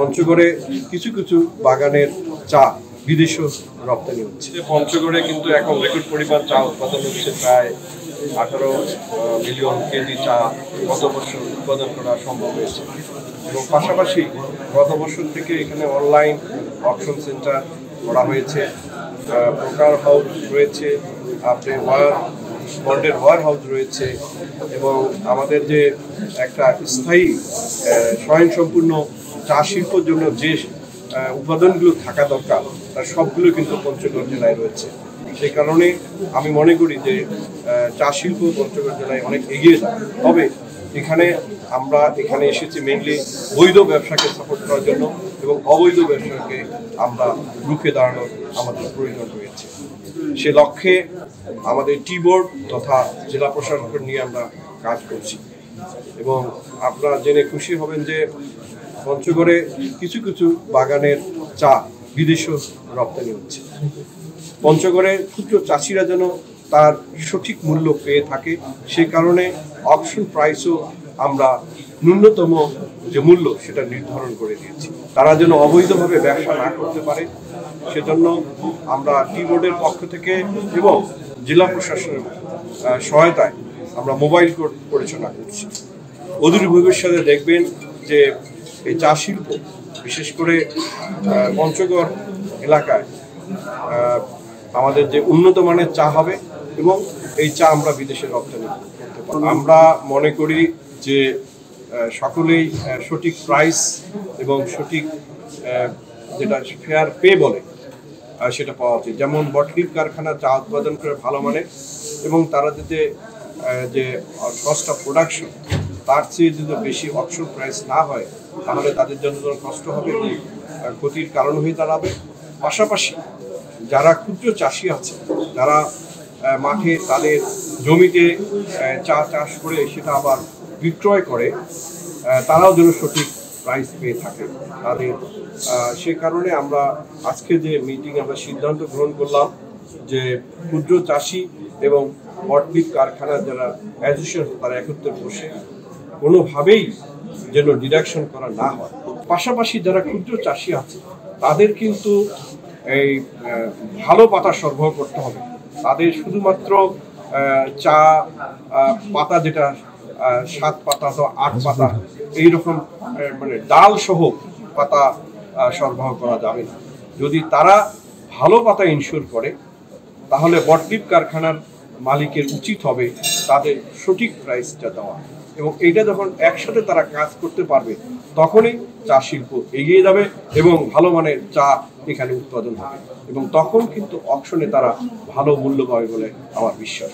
পঞ্চগড়ে কিছু কিছু বাগানের চা বিদেশেও রপ্তানি হচ্ছে। পঞ্চগড়ে কিন্তু এখন রেকর্ড পরিমাণ চা উৎপাদন হচ্ছে, প্রায় 18 মিলিয়ন কেজি চা গত বছর উৎপাদন করা সম্ভব হয়েছে। এবং পাশাপাশি গত বছর থেকে এখানে অনলাইন অকশন সেন্টার করা হয়েছে, ব্রোকার হাউস রয়েছে, আপনার বন্ডের ওয়ার হাউস রয়েছে, এবং আমাদের যে একটা স্থায়ী স্বয়ংসম্পূর্ণ চা শিল্পের জন্য যে উপাদানগুলো থাকা দরকার তার সবগুলো কিন্তু পঞ্চগড় জেলায় রয়েছে। সেই কারণে আমি মনে করি যে চা শিল্প পঞ্চগড় জেলায় অনেক এগিয়ে যায়। তবে আমরা এখানে এসেছি মেইনলি বৈধ ব্যবসাকে সাপোর্ট করার জন্য, এবং অবৈধ ব্যবসাকে আমরা রুখে দাঁড়ানোর আমাদের প্রয়োজন রয়েছে। সে লক্ষ্যে আমাদের টি বোর্ড তথা জেলা প্রশাসন নিয়ে আমরা কাজ করছি। এবং আপনারা জেনে খুশি হবেন যে পঞ্চগড়ে কিছু কিছু বাগানের চা বিদেশেও রপ্তানি হচ্ছে। পঞ্চগড়ের ক্ষুদ্র চাষিরা যেন তার সঠিক মূল্য পেয়ে থাকে, সে কারণে অকশন প্রাইসও আমরা ন্যূনতম যে মূল্য সেটা নির্ধারণ করে দিয়েছি। তারা যেন অবৈধভাবে ব্যবসা না করতে পারে, সেজন্য আমরা টি বোর্ডের পক্ষ থেকে এবং জেলা প্রশাসনের সহায়তায় আমরা মোবাইল কোর্ট পরিচালনা করছি। অদূর ভবিষ্যতে দেখবেন যে এই চা শিল্প বিশেষ করে পঞ্চগড় এলাকায় আমাদের যে উন্নত মানের চা হবে, এবং এই চা আমরা বিদেশে রপ্তানি করতে পারব। আমরা মনে করি যে সকলেই সঠিক প্রাইস এবং সঠিক যেটা ফেয়ার পে বলে সেটা পাওয়া উচিত। যেমন বটলিপ কারখানা চা উৎপাদন করে ভালো মানের, এবং তারা যাতে যে কস্ট অফ প্রোডাকশন তার চেয়ে যদি বেশি অকশন প্রাইস না হয় তাহলে তাদের জন্য কষ্ট হবে এবং ক্ষতির কারণ হয়ে দাঁড়াবে। পাশাপাশি যারা ক্ষুদ্র চাষি আছে, যারা মাঠে তাদের জমিতে চা চাষ করে সেটা আবার বিক্রয় করে, তারাও যেন সঠিক প্রাইস পেয়ে থাকে তাদের। সে কারণে আমরা আজকে যে মিটিং আমরা সিদ্ধান্ত গ্রহণ করলাম যে ক্ষুদ্র চাষি এবং বটলিপ কারখানার যারা অ্যাসোসিয়েশন তারা একত্রে বসে কোনোভাবেই যেন ডিডাকশন করা না হয়। পাশাপাশি যারা ক্ষুদ্র চাষি আছে তাদের কিন্তু এই ভালো পাতা সরবরাহ করতে হবে। তাদের শুধুমাত্র চা পাতা যেটা 7 পাতা তো 8 পাতা এইরকম মানে ডাল সহ পাতা সরবরাহ করা যাবে না। যদি তারা ভালো পাতা ইনশিওর করে তাহলে বটলিপ কারখানার মালিকের উচিত হবে তাদের সঠিক প্রাইসটা দেওয়া, এবং এইটা যখন একসাথে তারা কাজ করতে পারবে তখনই চা শিল্প এগিয়ে যাবে এবং ভালো মানের চা এখানে উৎপাদন হবে, এবং তখন কিন্তু অকশনে তারা ভালো মূল্য পাবে বলে আমার বিশ্বাস।